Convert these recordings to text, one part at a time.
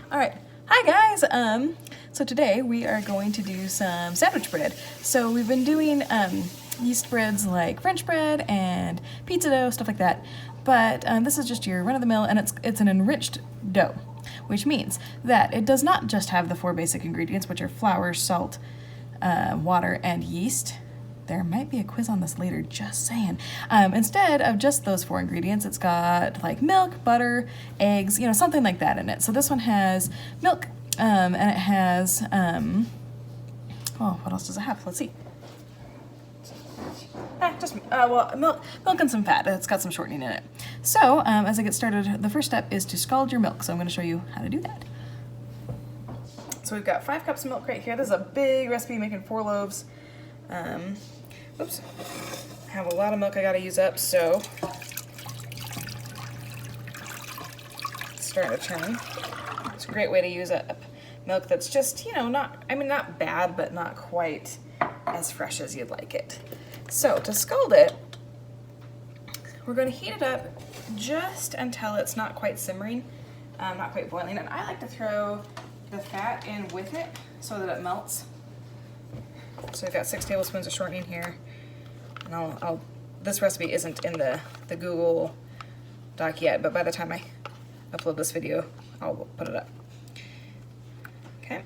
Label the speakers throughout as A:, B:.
A: All right, hi guys. So today we are going to do some sandwich bread. So we've been doing yeast breads like French bread and pizza dough, stuff like that. But this is just your run-of-the-mill, and it's an enriched dough, which means that it does not just have the 4 basic ingredients, which are flour, salt, water, and yeast. There might be a quiz on this later, just saying. Instead of just those 4 ingredients, it's got like milk, butter, eggs, something like that in it. So this one has milk, and it has, what else does it have? Let's see. Milk and some fat. It's got some shortening in it. So as I get started, the first step is to scald your milk. So I'm going to show you how to do that. So we've got 5 cups of milk right here. This is a big recipe making 4 loaves. Oops, I have a lot of milk I gotta use up, so it's starting to churn. It's a great way to use up milk that's just, not bad, but not quite as fresh as you'd like it. So to scald it, we're gonna heat it up just until it's not quite simmering, not quite boiling. And I like to throw the fat in with it so that it melts. So we've got 6 tablespoons of shortening here, and this recipe isn't in the Google Doc yet, but by the time I upload this video, I'll put it up. Okay.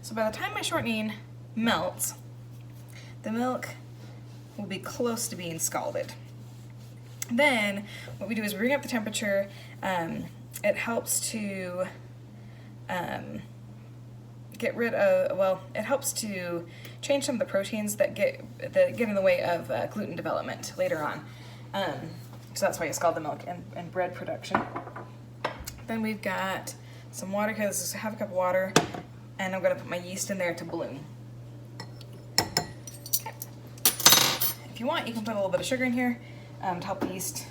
A: So by the time my shortening melts, the milk will be close to being scalded. Then what we do is we bring up the temperature. It helps to it helps to change some of the proteins that get in the way of gluten development later on. So that's why you scald the milk and bread production. Then we've got some water here. This is half a cup of water, and I'm going to put my yeast in there to bloom. Okay. If you want, you can put a little bit of sugar in here to help the yeast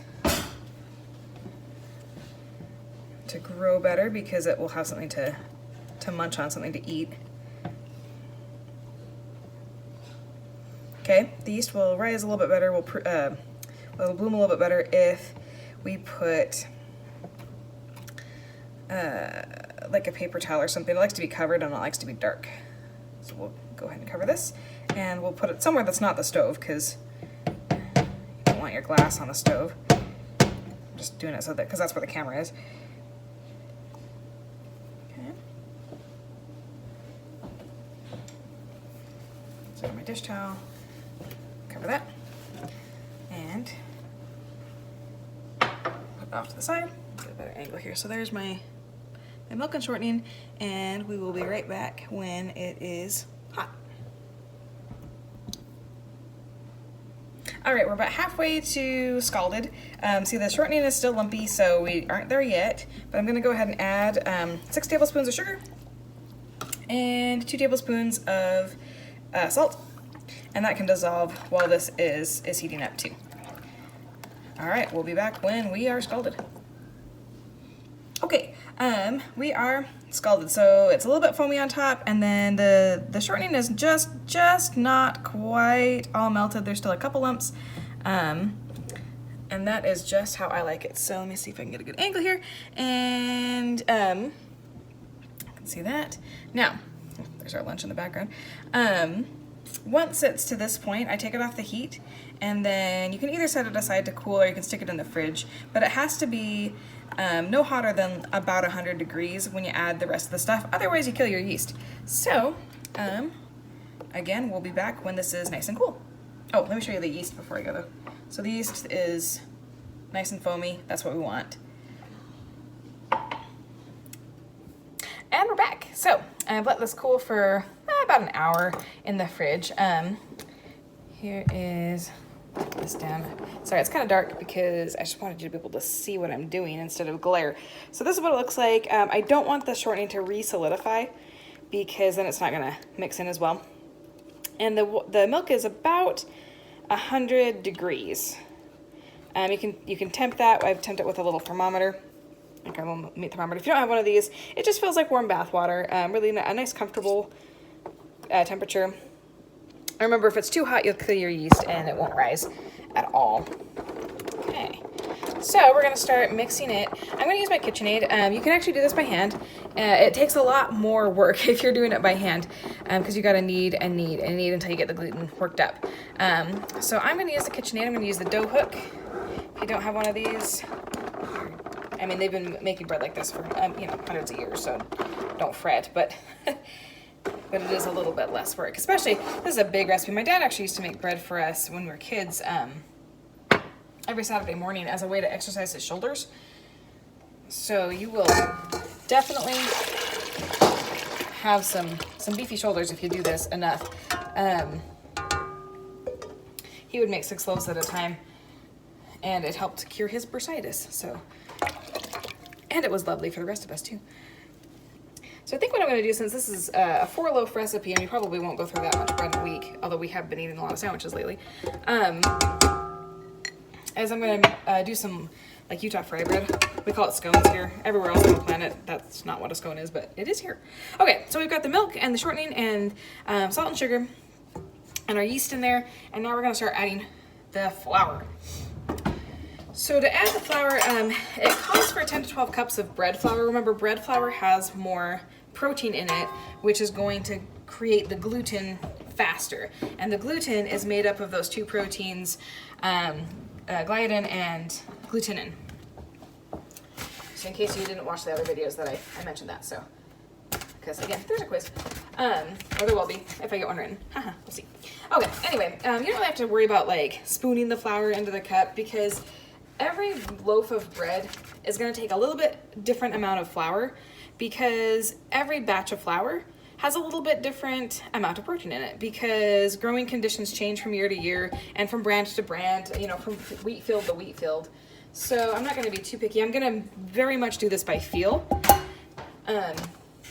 A: to grow better, because it will have something to munch on, something to eat. Okay, the yeast will rise a little bit better, will bloom a little bit better if we put like a paper towel or something. It likes to be covered and it likes to be dark. So we'll go ahead and cover this, and we'll put it somewhere that's not the stove, because you don't want your glass on the stove. I'm just doing it so that, because that's where the camera is. My dish towel, cover that, and put it off to the side. Get a better angle here. So there's my milk and shortening, and we will be right back when it is hot. All right, we're about halfway to scalded. See, the shortening is still lumpy, so we aren't there yet, but I'm gonna go ahead and add 6 tablespoons of sugar and 2 tablespoons of salt, and that can dissolve while this is heating up too. All right, we'll be back when we are scalded. Okay, we are scalded, so it's a little bit foamy on top, and then the shortening is just not quite all melted. There's still a couple lumps, and that is just how I like it. So let me see if I can get a good angle here, and I can see that. Now, there's our lunch in the background. Once it's to this point, I take it off the heat, and then you can either set it aside to cool or you can stick it in the fridge, but it has to be no hotter than about 100 degrees when you add the rest of the stuff. Otherwise, you kill your yeast. So, again, we'll be back when this is nice and cool. Oh, let me show you the yeast before I go though. So the yeast is nice and foamy. That's what we want. And we're back. So I've let this cool for about an hour in the fridge. Here is, put this down. Sorry, it's kind of dark because I just wanted you to be able to see what I'm doing instead of glare. So this is what it looks like. I don't want the shortening to re-solidify, because then it's not gonna mix in as well. And the milk is about 100 degrees. You can temp that. I've temped it with a little thermometer. Like a little meat thermometer. If you don't have one of these, it just feels like warm bath water. Really a nice, comfortable temperature. Remember, if it's too hot, you'll kill your yeast and it won't rise at all. Okay, So we're gonna start mixing it. I'm gonna use my KitchenAid. You can actually do this by hand. It takes a lot more work if you're doing it by hand, because you gotta knead and knead and knead until you get the gluten worked up. So I'm gonna use the KitchenAid. I'm gonna use the dough hook. If you don't have one of these, I mean, they've been making bread like this for hundreds of years, so don't fret. But but it is a little bit less work. Especially, this is a big recipe. My dad actually used to make bread for us when we were kids. Every Saturday morning as a way to exercise his shoulders. So you will definitely have some beefy shoulders if you do this enough. He would make 6 loaves at a time, and it helped cure his bursitis. So, and it was lovely for the rest of us too. So I think what I'm going to do, since this is a 4-loaf recipe, and we probably won't go through that much bread in a week, although we have been eating a lot of sandwiches lately, is I'm going to do some like Utah fry bread. We call it scones here. Everywhere else on the planet, that's not what a scone is, but it is here. Okay, so we've got the milk and the shortening and salt and sugar and our yeast in there. And now we're going to start adding the flour. So to add the flour, it calls for 10 to 12 cups of bread flour. Remember, bread flour has more protein in it, which is going to create the gluten faster. And the gluten is made up of those 2 proteins, gliadin and glutenin. So in case you didn't watch the other videos that I mentioned that, so, because again, there's a quiz, or there will be if I get one written. We'll see. Okay, anyway, you don't really have to worry about like spooning the flour into the cup, because every loaf of bread is going to take a little bit different amount of flour, because every batch of flour has a little bit different amount of protein in it, because growing conditions change from year to year and from brand to brand, from wheat field to wheat field. So I'm not going to be too picky. I'm going to very much do this by feel,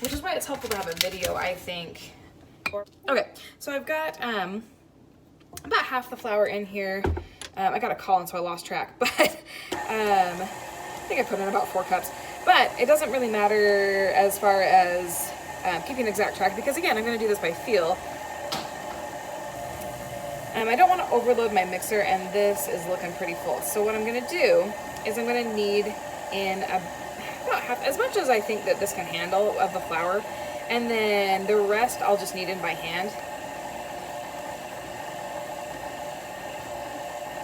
A: which is why it's helpful to have a video, I think. Okay, so I've got about half the flour in here. I got a call in, so I lost track, but I think I put in about 4 cups. But it doesn't really matter as far as keeping exact track, because again, I'm going to do this by feel. I don't want to overload my mixer, and this is looking pretty full. So what I'm going to do is I'm going to knead in about half, as much as I think that this can handle of the flour, and then the rest I'll just knead in by hand.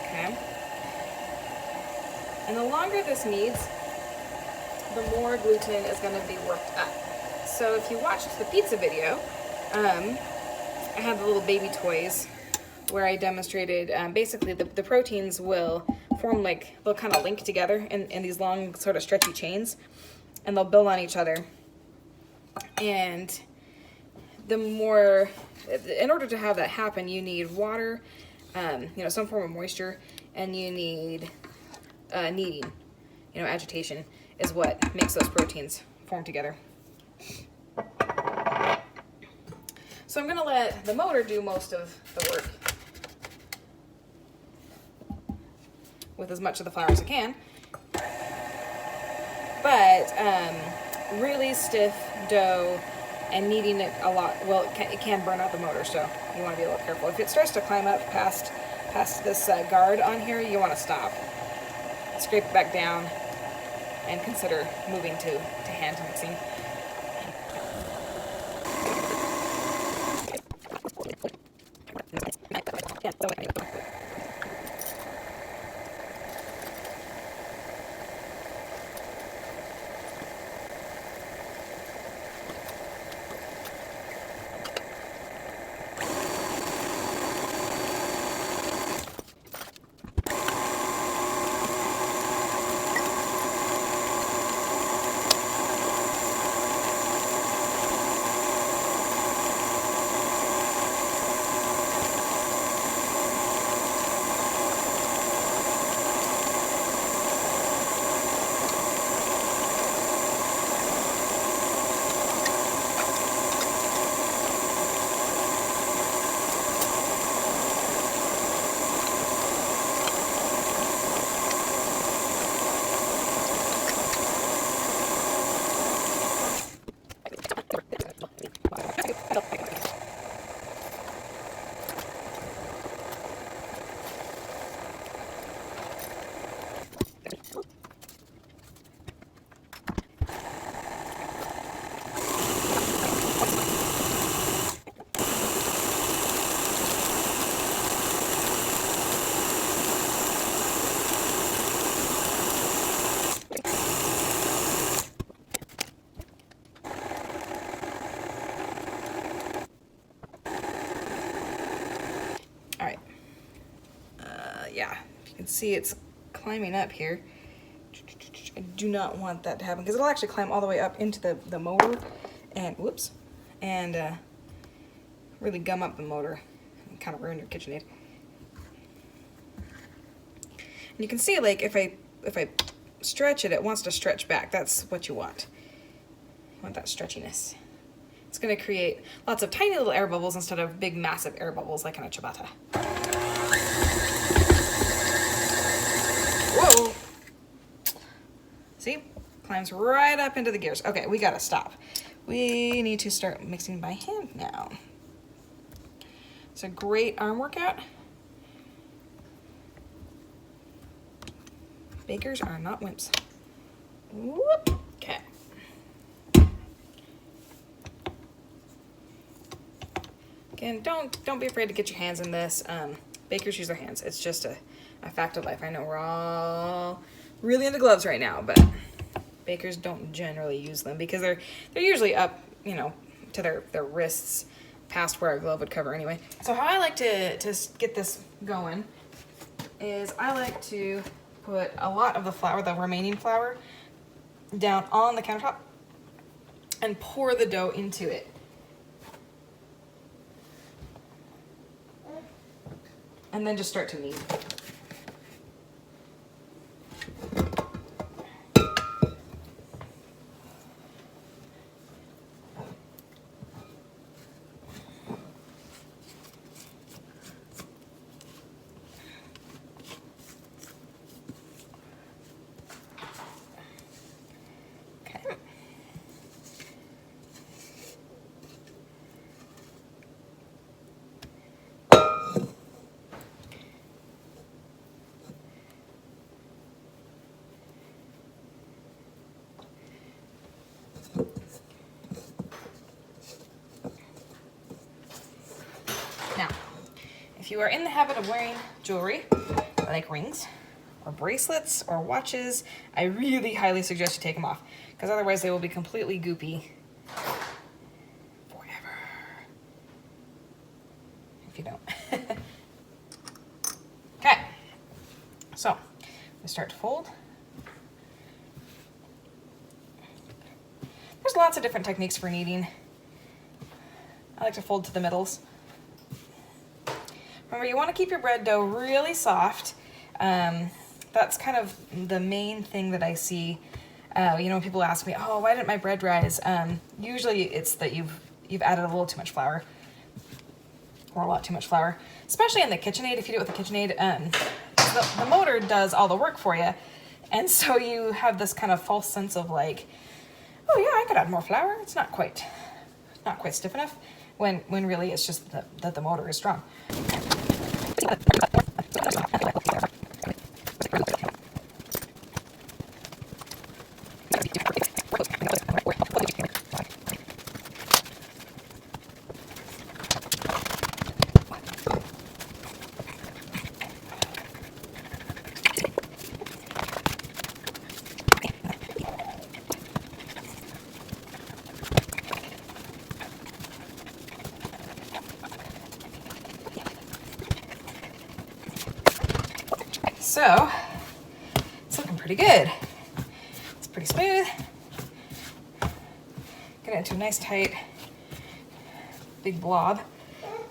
A: Okay. And the longer this kneads, the more gluten is going to be worked up. So if you watched the pizza video, I had the little baby toys where I demonstrated basically the proteins will form, like, they'll kind of link together in these long sort of stretchy chains, and they'll build on each other. And the more, in order to have that happen, you need water, some form of moisture, and you need kneading, agitation is what makes those proteins form together. So I'm going to let the motor do most of the work with as much of the flour as I can. But really stiff dough and kneading it a lot, well, it can burn out the motor, so you want to be a little careful. If it starts to climb up past this guard on here, you want to stop. Scrape it back down and consider moving to hand mixing. can see it's climbing up here. I do not want that to happen because it'll actually climb all the way up into the motor and, whoops, and really gum up the motor and kind of ruin your KitchenAid. And you can see, like, if I stretch it, it wants to stretch back. That's what you want. You want that stretchiness. It's going to create lots of tiny little air bubbles instead of big, massive air bubbles like in a ciabatta. Whoa! See? Climbs right up into the gears. Okay, we gotta stop. We need to start mixing by hand now. It's a great arm workout. Bakers are not wimps. Whoop! Okay. Again, don't be afraid to get your hands in this. Bakers use their hands. It's just a fact of life. I know we're all really into gloves right now, but bakers don't generally use them because they're usually up, you know, to their wrists, past where a glove would cover anyway. So how I like to get this going is I like to put a lot of the flour, the remaining flour, down on the countertop and pour the dough into it. And then just start to knead. If you are in the habit of wearing jewelry, like rings, or bracelets, or watches, I really highly suggest you take them off, because otherwise they will be completely goopy forever, if you don't. Okay, so we start to fold. There's lots of different techniques for kneading. I like to fold to the middles. Remember, you want to keep your bread dough really soft. That's kind of the main thing that I see. You know, people ask me, "Oh, why didn't my bread rise?" Usually, it's that you've added a little too much flour, or a lot too much flour. Especially in the KitchenAid, if you do it with the KitchenAid, the motor does all the work for you, and so you have this kind of false sense of like, "Oh yeah, I could add more flour. It's not quite stiff enough." When really it's just that the motor is strong. So, it's looking pretty good. It's pretty smooth. Get it into a nice tight, big blob.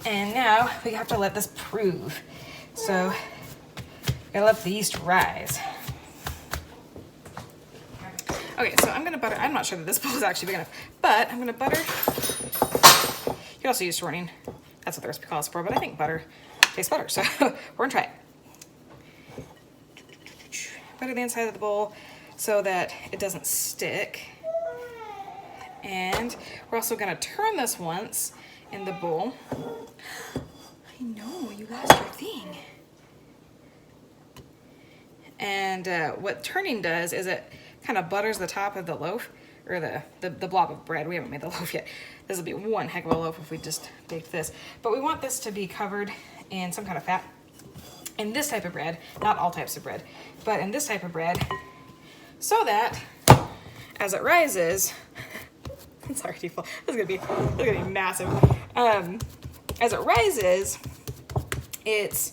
A: And now we have to let this prove. So, we gotta let the yeast rise. Okay, so I'm gonna butter. I'm not sure that this bowl is actually big enough, but I'm gonna butter. You can also use shortening. That's what the recipe calls for, but I think butter tastes better, so we're gonna try it. Butter the inside of the bowl so that it doesn't stick. And we're also gonna turn this once in the bowl. I know, you lost your thing. And what turning does is it kind of butters the top of the loaf, or the blob of bread. We haven't made the loaf yet. This will be one heck of a loaf if we just baked this. But we want this to be covered in some kind of fat. In this type of bread, not all types of bread, but in this type of bread, so that as it rises, I'm sorry, people, this is gonna be massive. As it rises, it's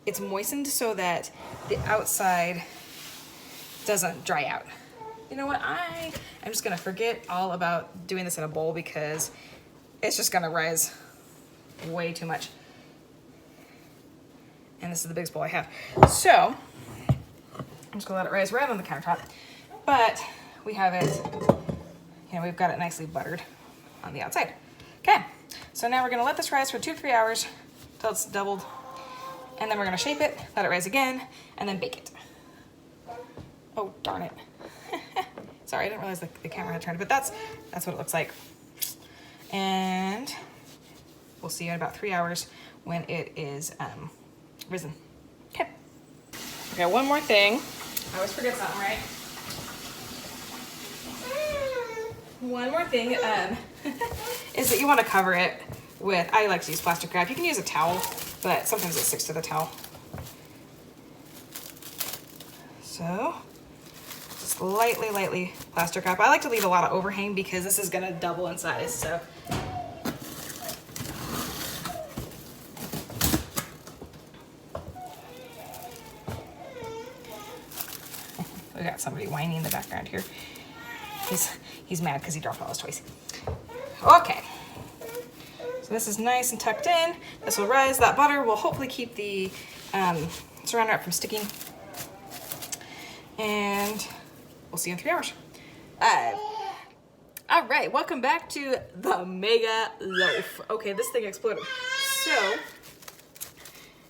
A: it's moistened so that the outside doesn't dry out. You know what, I'm just gonna forget all about doing this in a bowl because it's just gonna rise way too much. And this is the biggest bowl I have. So, I'm just gonna let it rise right on the countertop. But we have it, you know, we've got it nicely buttered on the outside. Okay, so now we're gonna let this rise for 2 to 3 hours till it's doubled. And then we're gonna shape it, let it rise again, and then bake it. Oh, darn it. Sorry, I didn't realize the camera had turned, but that's what it looks like. And we'll see you in about 3 hours when it is risen. Okay. Okay, one more thing. I always forget something, right? One more thing is that you want to cover it with, I like to use plastic wrap. You can use a towel, but sometimes it sticks to the towel. So, just lightly plastic wrap. I like to leave a lot of overhang because this is gonna double in size, so. We got somebody whining in the background here. He's mad because he dropped all his toys. Okay. So this is nice and tucked in. This will rise. That butter will hopefully keep the saran wrap from sticking. And we'll see you in 3 hours. All right, welcome back to the mega loaf. Okay, this thing exploded. So,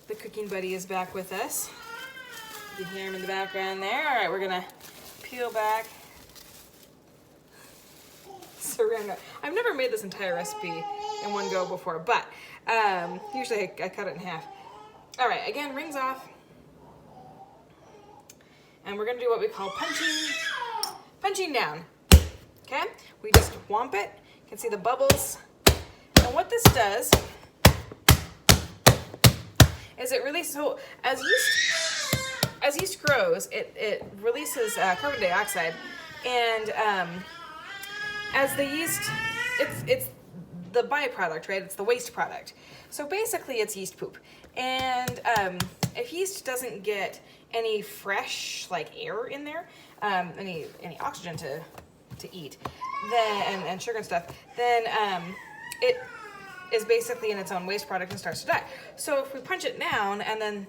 A: the cooking buddy is back with us. You can hear him in the background there. All right, we're gonna peel back saran wrap. I've never made this entire recipe in one go before, but usually I cut it in half. All right, again, rings off. And we're gonna do what we call punching down. Okay, we just whomp it. You can see the bubbles. And what this does is it releases, so as yeast grows, it releases carbon dioxide, and as the yeast, it's the byproduct, right? It's the waste product. So basically, it's yeast poop. And if yeast doesn't get any fresh air in there, any oxygen to eat, then and sugar and stuff, then it is basically in its own waste product and starts to die. So if we punch it down and then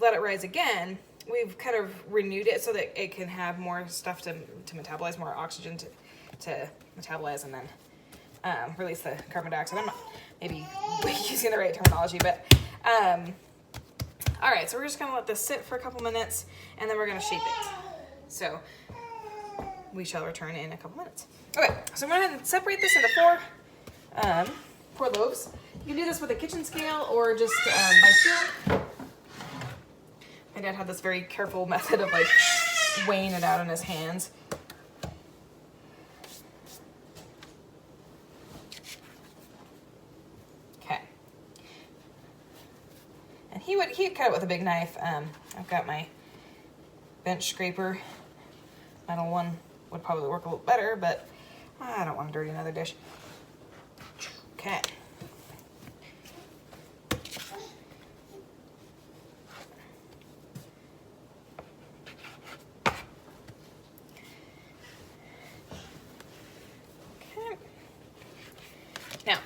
A: let it rise again, we've kind of renewed it so that it can have more stuff to metabolize, more oxygen to metabolize, and then release the carbon dioxide. I'm not maybe using the right terminology, but all right, so we're just gonna let this sit for a couple minutes, and then we're gonna shape it. So we shall return in a couple minutes. Okay, so I'm gonna go ahead and separate this into four loaves. You can do this with a kitchen scale or just by feel. My dad had this very careful method of weighing it out in his hands. Okay. And he'd cut it with a big knife. I've got my bench scraper. Metal one would probably work a little better, but I don't want to dirty another dish. Okay. Now,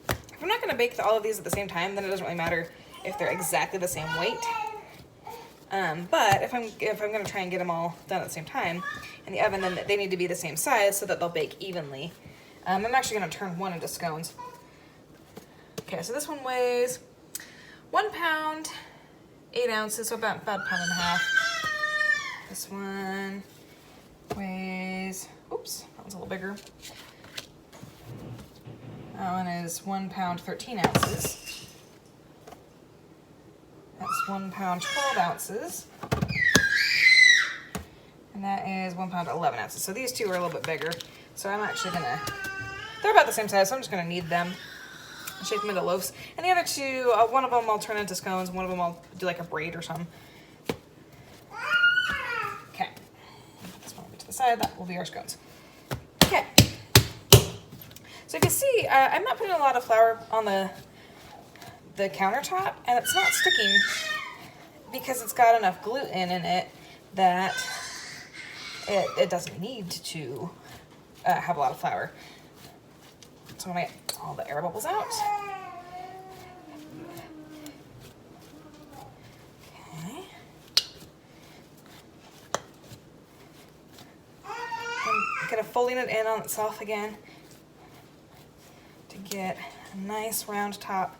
A: if I'm not going to bake all of these at the same time, then it doesn't really matter if they're exactly the same weight. But if I'm going to try and get them all done at the same time in the oven, then they need to be the same size so that they'll bake evenly. I'm actually going to turn one into scones. Okay, so this one weighs 1 pound, 8 ounces, so about a pound and a half. This one weighs, oops, that one's a little bigger. That one is 1 pound, 13 ounces. That's 1 pound, 12 ounces. And that is 1 pound, 11 ounces. So these two are a little bit bigger. So I'm actually gonna, they're about the same size, so I'm just gonna knead them and shape them into loaves. And the other two, one of them I'll turn into scones, one of them I'll do like a braid or something. Okay, put this one over to the side, that will be our scones. Okay. So you can see, I'm not putting a lot of flour on the countertop, and it's not sticking because it's got enough gluten in it that it doesn't need to have a lot of flour. So I'm gonna get all the air bubbles out. Okay. I'm kind of folding it in on itself again to get a nice round top,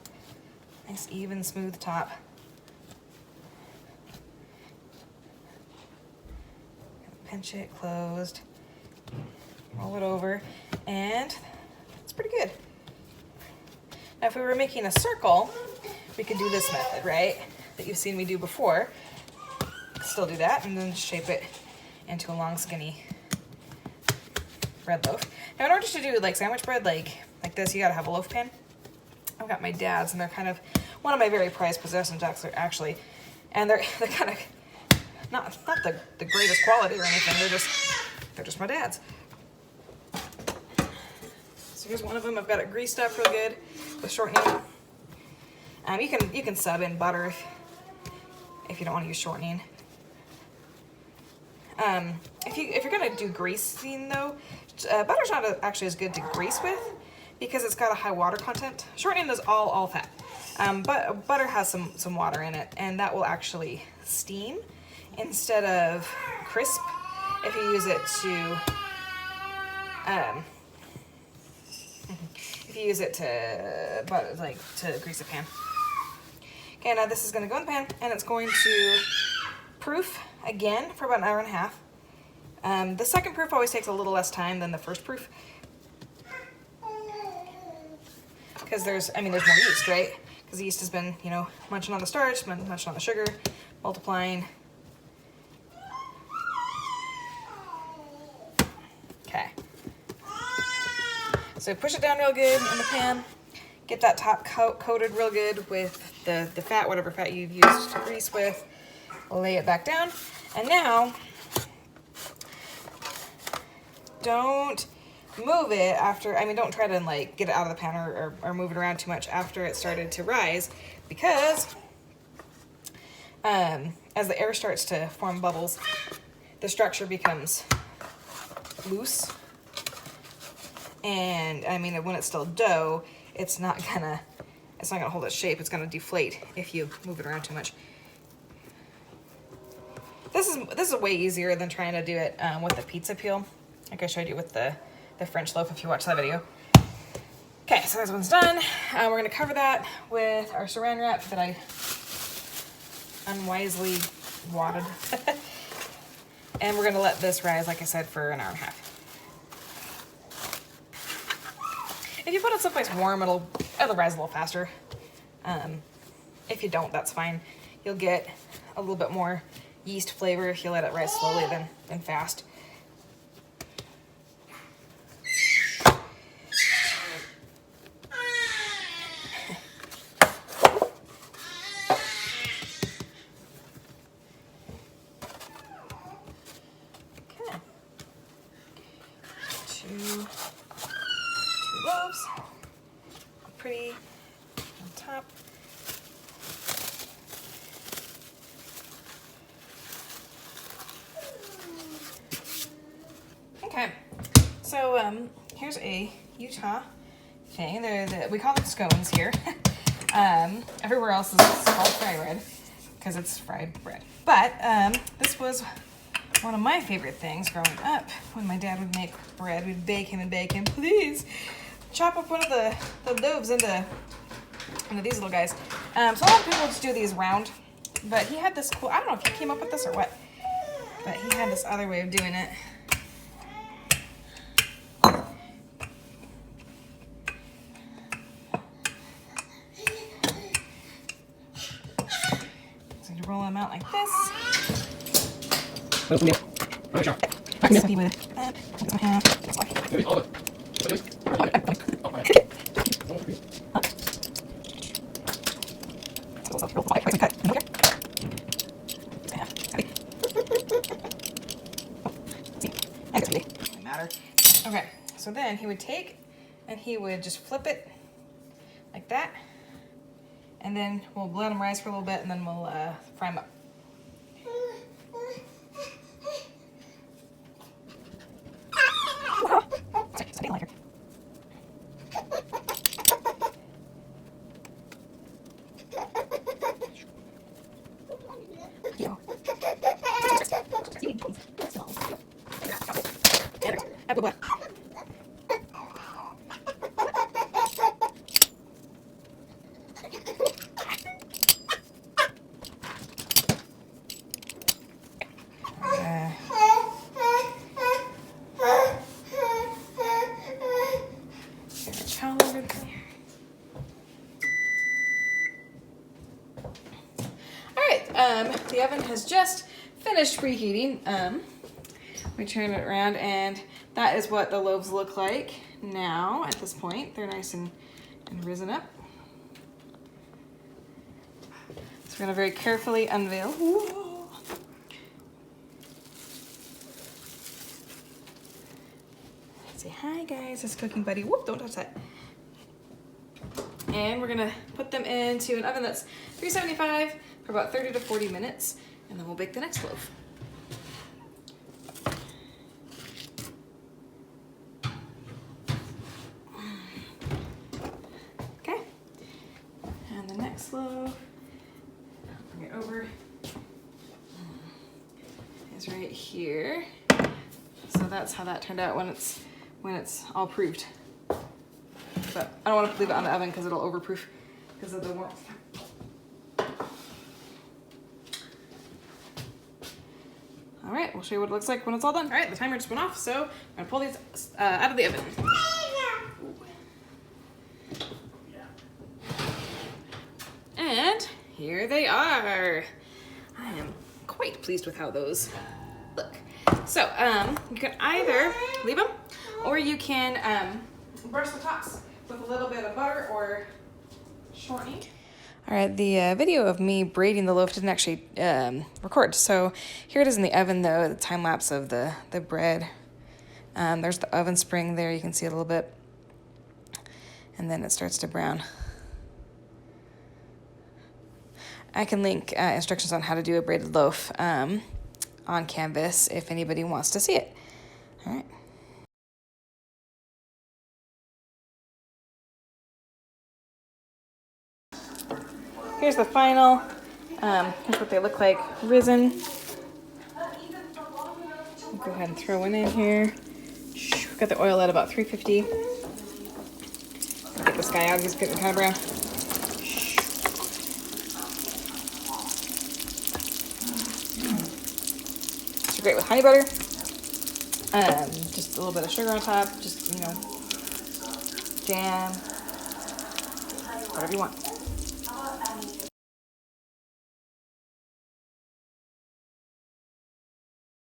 A: nice even smooth top. Pinch it closed, roll it over, and it's pretty good. Now if we were making a circle, we could do this method, right? That you've seen me do before. Still do that, and then shape it into a long skinny bread loaf. Now in order to do like sandwich bread like this, you gotta have a loaf pan. I've got my dad's, and they're kind of one of my very prized possessions actually. And they're kind of not the greatest quality or anything. They're just my dad's. So here's one of them. I've got it greased up real good with shortening. You can sub in butter if you don't want to use shortening. If you're gonna do greasing though, butter's not actually as good to grease with because it's got a high water content. Shortening is all fat, but butter has some water in it, and that will actually steam instead of crisp if you use it to grease a pan. Okay, now this is going to go in the pan, and it's going to proof again for about an hour and a half. The second proof always takes a little less time than the first proof because there's more yeast, right? Because the yeast has been, munching on the starch, munching on the sugar, multiplying. Okay. So push it down real good in the pan. Get that top coated real good with the fat, whatever fat you've used to grease with. Lay it back down. And now, don't move it after, don't try to get it out of the pan or move it around too much after it started to rise, because as the air starts to form bubbles, the structure becomes loose. And when it's still dough, it's not gonna hold its shape. It's gonna deflate if you move it around too much. This is way easier than trying to do it with the pizza peel, like I showed you with the French loaf if you watched that video. Okay, so this one's done. We're gonna cover that with our saran wrap that I unwisely wadded. And we're gonna let this rise, like I said, for an hour and a half. If you put it someplace warm, it'll rise a little faster. If you don't, that's fine. You'll get a little bit more yeast flavor if you let it rise slowly than fast. Okay. Two loaves. Pretty on top. Okay, so here's a Utah thing. We call them scones here. Everywhere else is called fry bread because it's fried bread. But this was one of my favorite things growing up. When my dad would make bread, we'd bake him, please chop up one of the loaves into these little guys. So a lot of people just do these round, but he had this cool, I don't know if he came up with this or what, but he had this other way of doing it. So you roll them out like this. With that. This one half. This one. Okay, so then he would take and he would just flip it like that, and then we'll let them rise for a little bit, and then we'll fry them up. Good boy. The oven has just finished preheating. We turn it around, and that is what the loaves look like now at this point. They're nice and risen up. So we're gonna very carefully unveil. Whoa. Say hi guys, it's Cooking Buddy. Whoop, don't touch that. And we're gonna put them into an oven that's 375 for about 30 to 40 minutes, and then we'll bake the next loaf. Okay, and the next loaf, bring it over, is right here. So that's how that turned out when it's all proofed. But I don't want to leave it on the oven because it'll overproof because of the warmth. All right, we'll show you what it looks like when it's all done. All right, the timer just went off, so I'm gonna pull these out of the oven. And here they are. I am quite pleased with how those look. So you can either leave them, or you can brush the tops with a little bit of butter or shortening. All right, the video of me braiding the loaf didn't actually record. So here it is in the oven though, the time lapse of the bread. There's the oven spring there, you can see a little bit. And then it starts to brown. I can link instructions on how to do a braided loaf on Canvas if anybody wants to see it. All right. Here's the final. Here's what they look like risen. I'll go ahead and throw one in here. We've got the oil at about 350. Get this guy out, he's getting kind of brown. It's great with honey butter. Just a little bit of sugar on top, just, you know, jam, whatever you want.